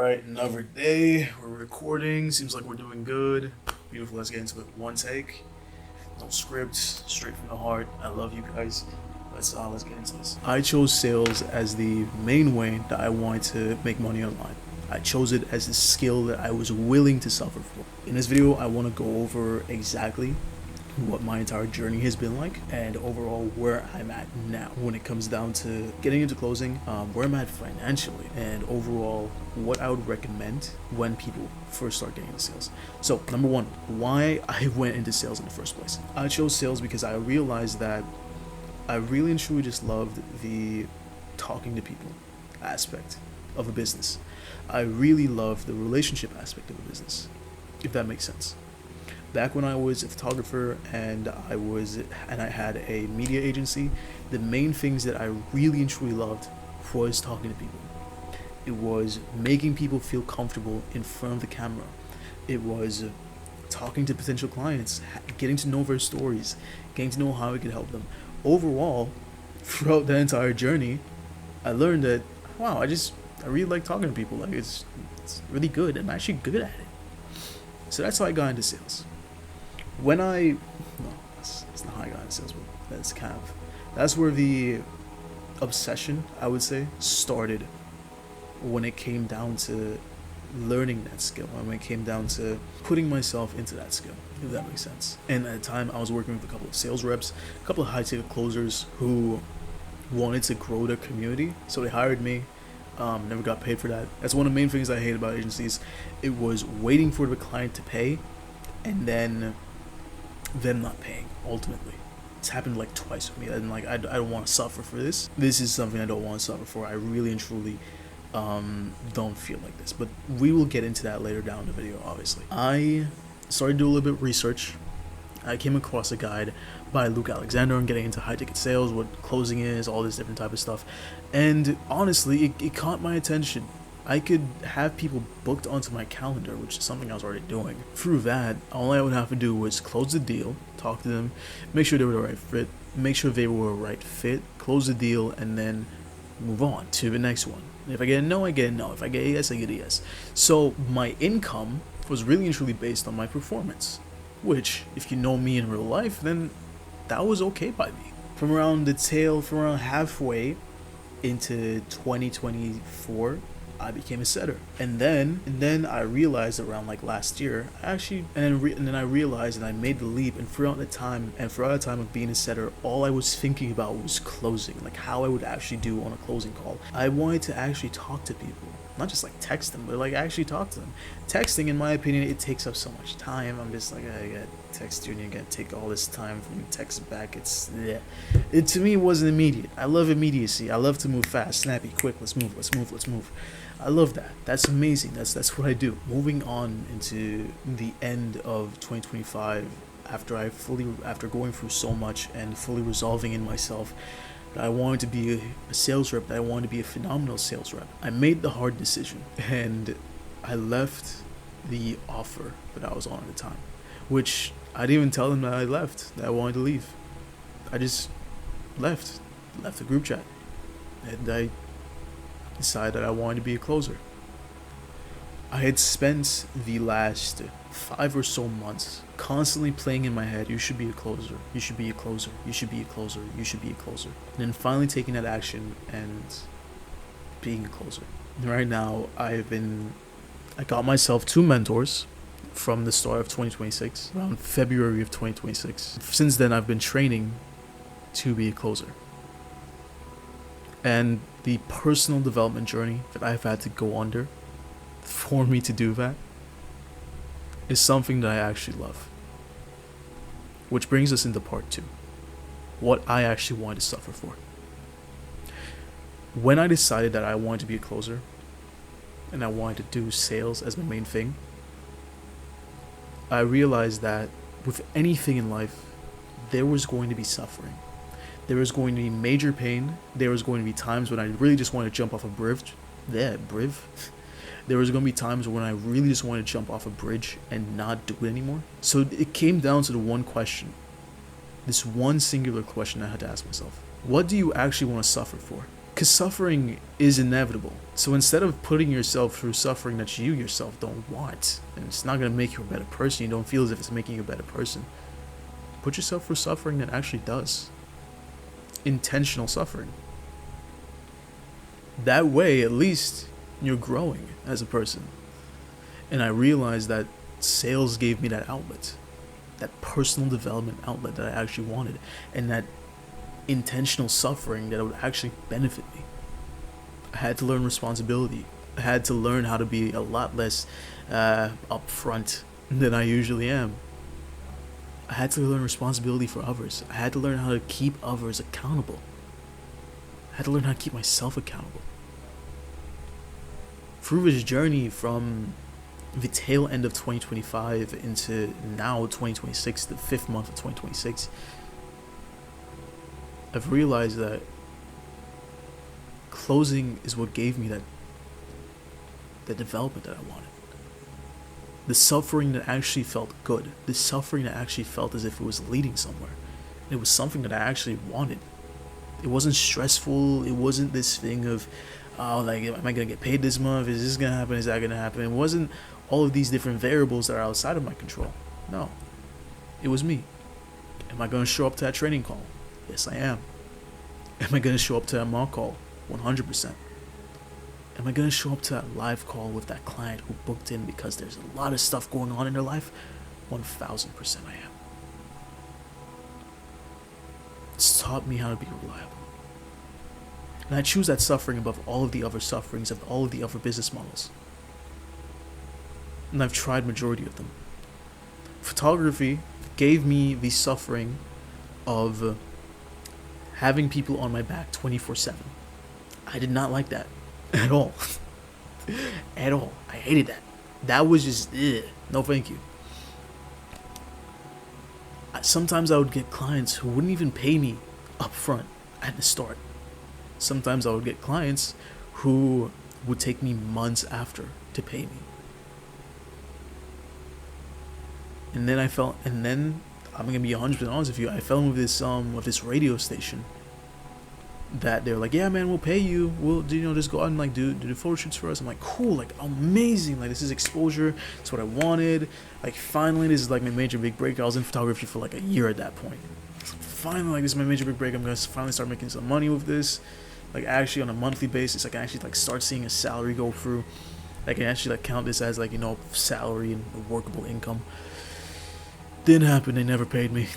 Alright, another day. We're recording. Seems like we're doing good. Beautiful. Let's get into it. One take. No script. Straight from the heart. I love you guys. Let's get into this. I chose sales as the main way that I wanted to make money online. I chose it as the skill that I was willing to suffer for. In this video, I want to go over exactly what my entire journey has been like and overall where I'm at now when it comes down to getting into closing, where I'm at financially, and overall what I would recommend when people first start getting into sales. So number one, why I went into sales in the first place. I chose sales because I realized that I really and truly just loved the talking to people aspect of a business. I really love the relationship aspect of a business, if that makes sense. Back when I was a photographer and I had a media agency, the main things that I really and truly loved was talking to people. It was making people feel comfortable in front of the camera. It was talking to potential clients, getting to know their stories, getting to know how I could help them. Overall, throughout the entire journey, I learned that, wow, I really like talking to people. Like it's really good. I'm actually good at it. So that's how I got into sales. That's not how I got into sales, but that's where the obsession, I would say, started when it came down to learning that skill, and when it came down to putting myself into that skill, if that makes sense. And at the time, I was working with a couple of sales reps, a couple of high-ticket closers who wanted to grow their community, so they hired me. Never got paid for that. That's one of the main things I hate about agencies. It was waiting for the client to pay, and then them not paying ultimately. It's happened like twice with me, and like I don't want to suffer for this. This is something I don't want to suffer for. I really and truly don't feel like this, but we will get into that later down in the video. Obviously, I started to do a little bit of research. I came across a guide by Luke Alexander on getting into high ticket sales, what closing is, all this different type of stuff, and honestly it caught my attention. I could have people booked onto my calendar, which is something I was already doing. Through that, all I would have to do was close the deal, talk to them, make sure they were the right fit, make sure they were a right fit, close the deal, and then move on to the next one. If I get a no, I get a no. If I get a yes, I get a yes. So my income was really and truly based on my performance, which, if you know me in real life, then that was okay by me. From around halfway into 2024, I became a setter, and then I realized around like last year, and then I realized and I made the leap, and throughout the time of being a setter, all I was thinking about was closing, like how I would actually do on a closing call. I wanted to actually talk to people, not just like text them, but like actually talk to them. Texting, in my opinion, it takes up so much time. I'm just like, I gotta text you and you gotta take all this time for me to text back. It to me wasn't immediate. I love immediacy. I love to move fast, snappy, quick. Let's move. I love that. That's amazing. That's what I do. Moving on into the end of 2025, after going through so much and fully resolving in myself that I wanted to be a sales rep, that I wanted to be a phenomenal sales rep, I made the hard decision and I left the offer that I was on at the time, which I didn't even tell them that I left, that I wanted to leave. I just left the group chat, and I decided that I wanted to be a closer. I had spent the last 5 or so months constantly playing in my head, you should be a closer, you should be a closer, you should be a closer, you should be a closer. And then finally taking that action and being a closer. And right now, I got myself 2 mentors from the start of 2026, around February of 2026. Since then, I've been training to be a closer. And the personal development journey that I've had to go under for me to do that is something that I actually love. Which brings us into part 2. What I actually wanted to suffer for. When I decided that I wanted to be a closer and I wanted to do sales as my main thing, I realized that with anything in life, there was going to be suffering. There was going to be major pain. There was going to be times when I really just wanted to jump off a bridge. There was going to be times when I really just wanted to jump off a bridge and not do it anymore. So it came down to the one question. This one singular question I had to ask myself. What do you actually want to suffer for? Because suffering is inevitable. So instead of putting yourself through suffering that you yourself don't want, and it's not going to make you a better person, you don't feel as if it's making you a better person, put yourself through suffering that actually does. Intentional suffering. That way, at least, you're growing as a person. And I realized that sales gave me that outlet, that personal development outlet that I actually wanted, and that intentional suffering that would actually benefit me. I had to learn responsibility. I had to learn how to be a lot less upfront than I usually am. I had to learn responsibility for others. I had to learn how to keep others accountable. I had to learn how to keep myself accountable. Through this journey from the tail end of 2025 into now 2026, the 5th month of 2026, I've realized that closing is what gave me that development that I wanted. The suffering that actually felt good. The suffering that actually felt as if it was leading somewhere. It was something that I actually wanted. It wasn't stressful. It wasn't this thing of, oh, like, am I going to get paid this month? Is this going to happen? Is that going to happen? It wasn't all of these different variables that are outside of my control. No. It was me. Am I going to show up to that training call? Yes, I am. Am I going to show up to that mock call? 100%. Am I going to show up to that live call with that client who booked in because there's a lot of stuff going on in their life? 1000% I am. It's taught me how to be reliable. And I choose that suffering above all of the other sufferings of all of the other business models. And I've tried majority of them. Photography gave me the suffering of having people on my back 24/7. I did not like that at all. At all. I hated that. That was just, no thank you. Sometimes I would get clients who wouldn't even pay me up front at the start. Sometimes I would get clients who would take me months after to pay me. And then I'm gonna be 100% honest with you, I fell in with this radio station that they're like, yeah man, we'll pay you, we'll just go out and like do the photo shoots for us. I'm like, cool, like amazing, like this is exposure, it's what I wanted. Like finally this is like my major big break. I was in photography for like a year at that point. Finally, like this is my major big break. I'm gonna finally start making some money with this, like actually on a monthly basis. I can actually like start seeing a salary go through. I can actually like count this as like, salary and a workable income. Didn't happen. They never paid me.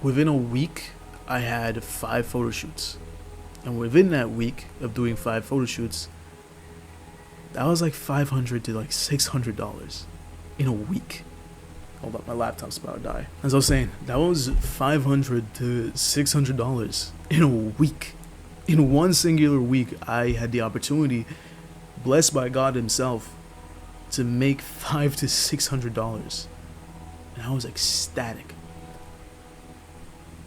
Within a week I had 5 photo shoots, and within that week of doing 5 photo shoots, that was like $500 to like $600 in a week. Hold up, my laptop's about to die. As I was saying, that was $500 to $600 in a week. In one singular week, I had the opportunity, blessed by God himself, to make $500 to $600. And I was ecstatic.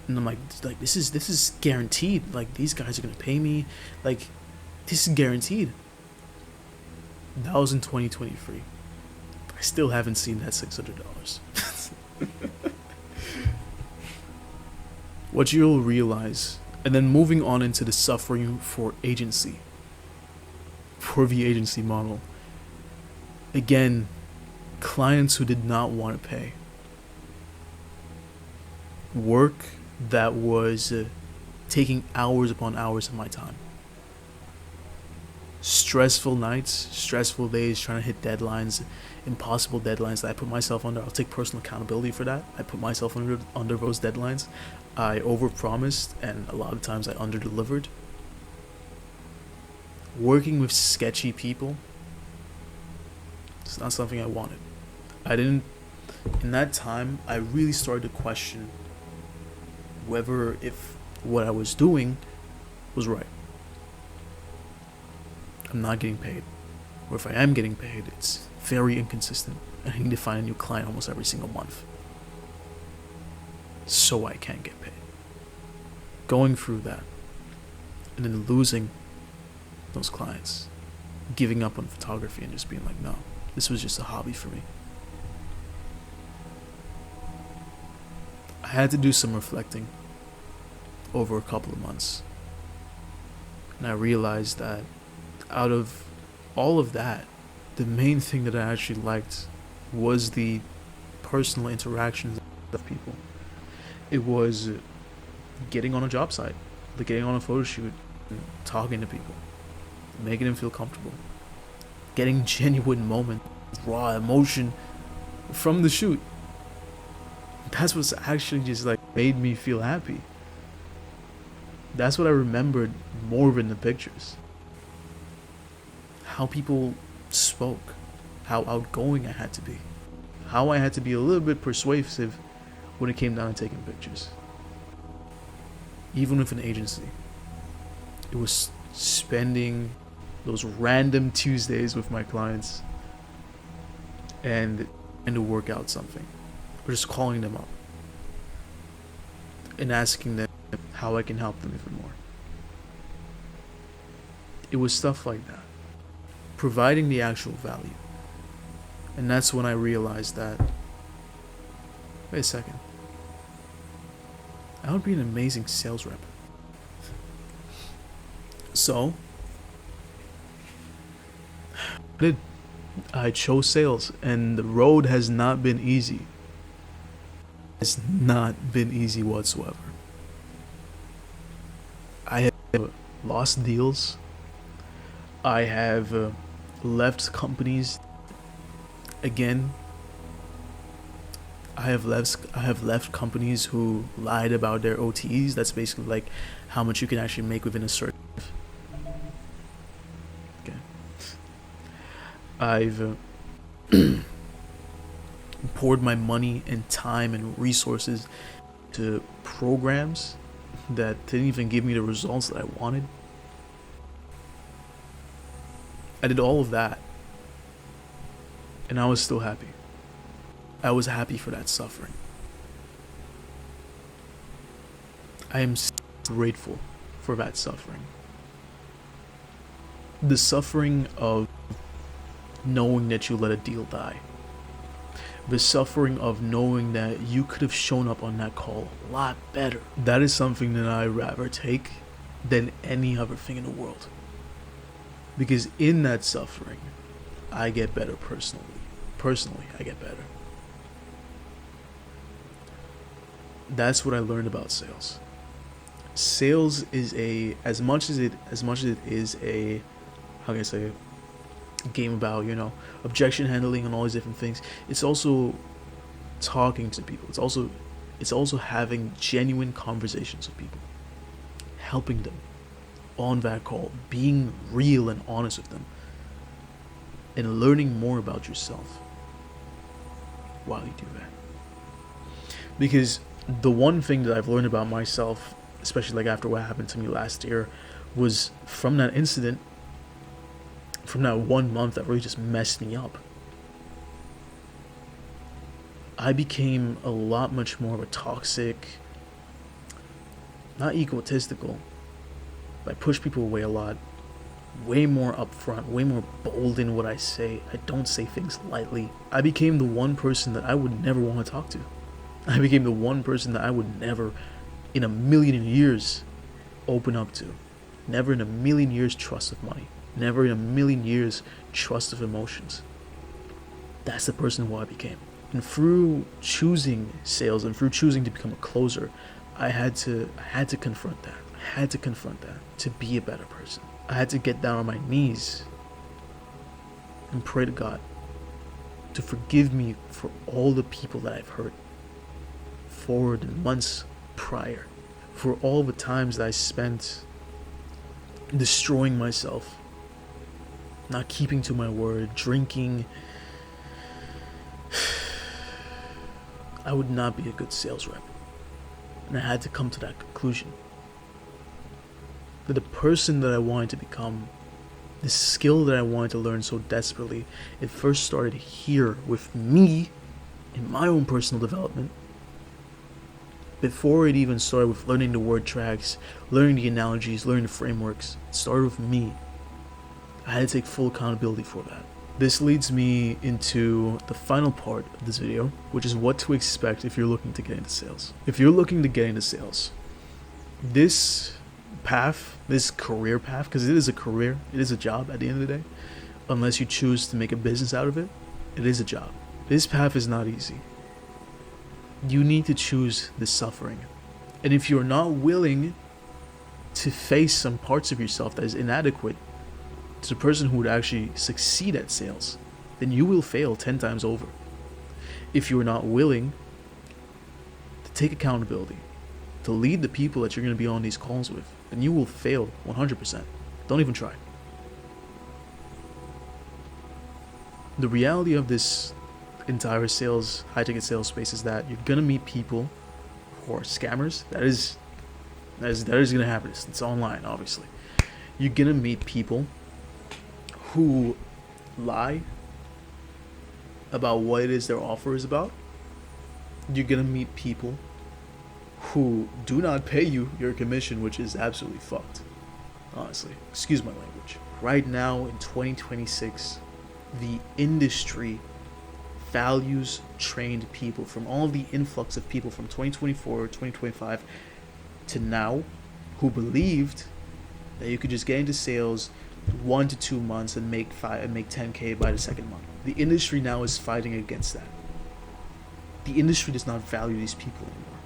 And I'm like this is guaranteed. Like these guys are gonna pay me. Like this is guaranteed. That was in 2023. I still haven't seen that $600. What you'll realize, and then moving on into the suffering for the agency model. Again, clients who did not want to pay. Work that was taking hours upon hours of my time. Stressful nights, stressful days, trying to hit deadlines, impossible deadlines that I put myself under. I'll take personal accountability for that. I put myself under those deadlines. I overpromised, and a lot of times I underdelivered. Working with sketchy people, it's not something I wanted. In that time, I really started to question whether if what I was doing was right. I'm not getting paid. Or if I am getting paid, it's very inconsistent. And I need to find a new client almost every single month. So I can get paid. Going through that. And then losing those clients. Giving up on photography and just being like, no, this was just a hobby for me. I had to do some reflecting over a couple of months. And I realized that out of all of that, the main thing that I actually liked was the personal interactions of people. It was getting on a job site, like getting on a photo shoot, and talking to people, making them feel comfortable, getting genuine moment, raw emotion from the shoot. That's what's actually just like made me feel happy. That's what I remembered more than the pictures. How people spoke, how outgoing I had to be, how I had to be a little bit persuasive when it came down to taking pictures. Even with an agency, it was spending those random Tuesdays with my clients and to work out something, or just calling them up and asking them how I can help them even more. It was stuff like that, providing the actual value. And that's when I realized that, wait a second, I would be an amazing sales rep. So I chose sales, and the road has not been easy. It's not been easy whatsoever. I have lost deals. I have left companies. Again, I have left companies who lied about their OTEs. That's basically like how much you can actually make within a certain. Okay. I've poured my money and time and resources to programs that didn't even give me the results that I wanted. I did all of that, and I was still happy. I was happy for that suffering. I am grateful for that suffering. The suffering of knowing that you let a deal die. The suffering of knowing that you could have shown up on that call a lot better. That is something that I'd rather take than any other thing in the world. Because in that suffering, I get better personally. Personally, I get better. That's what I learned about sales. Sales is as much as it is a, how can I say, a game about, objection handling and all these different things. It's also talking to people. It's also having genuine conversations with people, helping them on that call, being real and honest with them, and learning more about yourself while you do that. Because the one thing that I've learned about myself, especially like after what happened to me last year, was from that incident, from that 1 month that really just messed me up, I became a lot much more of a toxic, not egotistical, but I push people away a lot, way more upfront, way more bold in what I say. I don't say things lightly. I became the one person that I would never want to talk to. I became the one person that I would never in a million years open up to. Never in a million years trust with money. Never in a million years trust with emotions. That's the person who I became. And through choosing sales and through choosing to become a closer, I had to confront that. I had to confront that to be a better person. I had to get down on my knees and pray to God to forgive me for all the people that I've hurt for the months prior, for all the times that I spent destroying myself, not keeping to my word, drinking. I would not be a good sales rep. And I had to come to that conclusion. That the person that I wanted to become, the skill that I wanted to learn so desperately, it first started here with me in my own personal development. Before it even started with learning the word tracks, learning the analogies, learning the frameworks, it started with me. I had to take full accountability for that. This leads me into the final part of this video, which is what to expect if you're looking to get into sales. If you're looking to get into sales, this path, this career path, because it is a career, it is a job at the end of the day, unless you choose to make a business out of it, it is a job. This path is not easy. You need to choose the suffering. And if you're not willing to face some parts of yourself that is inadequate to the person who would actually succeed at sales, then you will fail 10 times over. If you're not willing to take accountability, to lead the people that you're going to be on these calls with, then you will fail 100%. Don't even try. The reality of this entire sales, high ticket sales space is that you're going to meet people who are scammers. That is going to happen. It's online, obviously. You're going to meet people who lie about what it is their offer is about. You're going to meet people who do not pay you your commission, which is absolutely fucked. Honestly, excuse my language. Right now in 2026, the industry values trained people. From all of the influx of people from 2024, 2025 to now, who believed that you could just get into sales 1 to 2 months and make 10K by the second month. The industry now is fighting against that. The industry does not value these people anymore.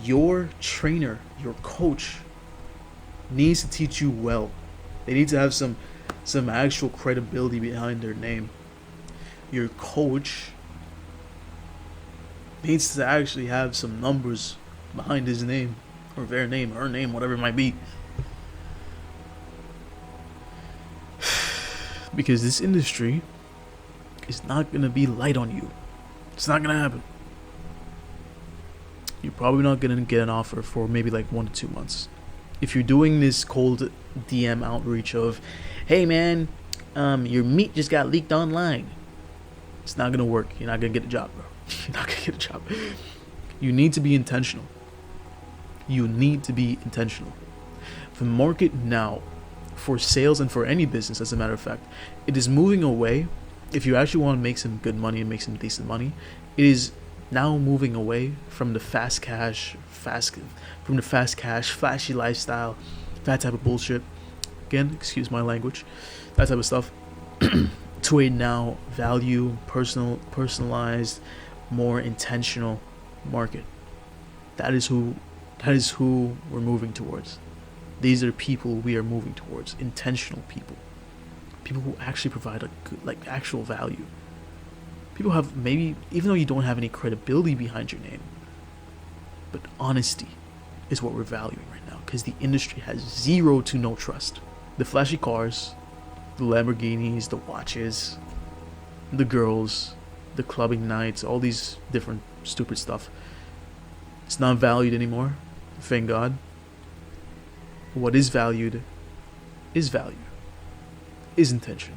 Your trainer, your coach, needs to teach you well. They need to have some actual credibility behind their name. Your coach needs to actually have some numbers behind his name, or their name, her name, whatever it might be. Because this industry is not going to be light on you. It's not going to happen. You're probably not going to get an offer for maybe like 1 to 2 months. If you're doing this cold DM outreach of, hey man, your meat just got leaked online, it's not going to work. You're not going to get a job, bro. You're not going to get a job. You need to be intentional. You need to be intentional. The market now, for sales and for any business, as a matter of fact, it is moving away. If you actually want to make some good money and make some decent money, it is now moving away from the fast cash, flashy lifestyle, that type of bullshit. Again, excuse my language, that type of stuff, to a now value, personalized, more intentional market. That is who we're moving towards. These are people we are moving towards. Intentional people. People who actually provide a good, like, actual value. People have, maybe, even though you don't have any credibility behind your name, but honesty is what we're valuing right now, because the industry has zero to no trust. The flashy cars, the Lamborghinis, the watches, the girls, the clubbing nights, all these different stupid stuff. It's not valued anymore, thank God. What is valued is value, is intention.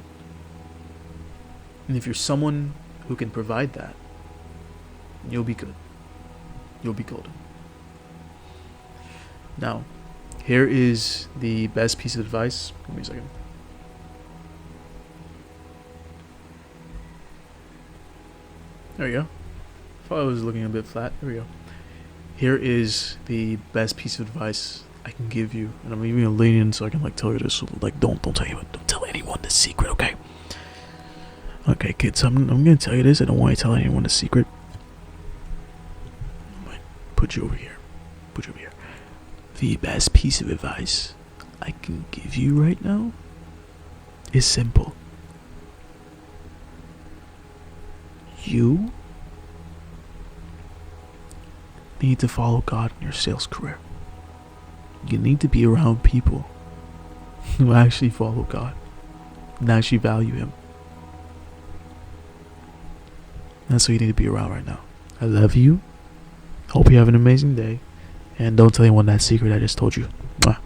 And if you're someone who can provide that, you'll be good. You'll be golden. Now, here is the best piece of advice. Give me a second. There we go. Thought I was looking a bit flat. There we go. Here is the best piece of advice I can give you, and I'm even lenient so I can tell you this. So, don't tell anyone this secret, okay? Okay, kids, I'm gonna tell you this. I don't want you to tell anyone the secret. I might put you over here. The best piece of advice I can give you right now is simple. You need to follow God in your sales career. You need to be around people who actually follow God and actually value Him. That's what you need to be around right now. I love you. Hope you have an amazing day. And don't tell anyone that secret I just told you. Mwah.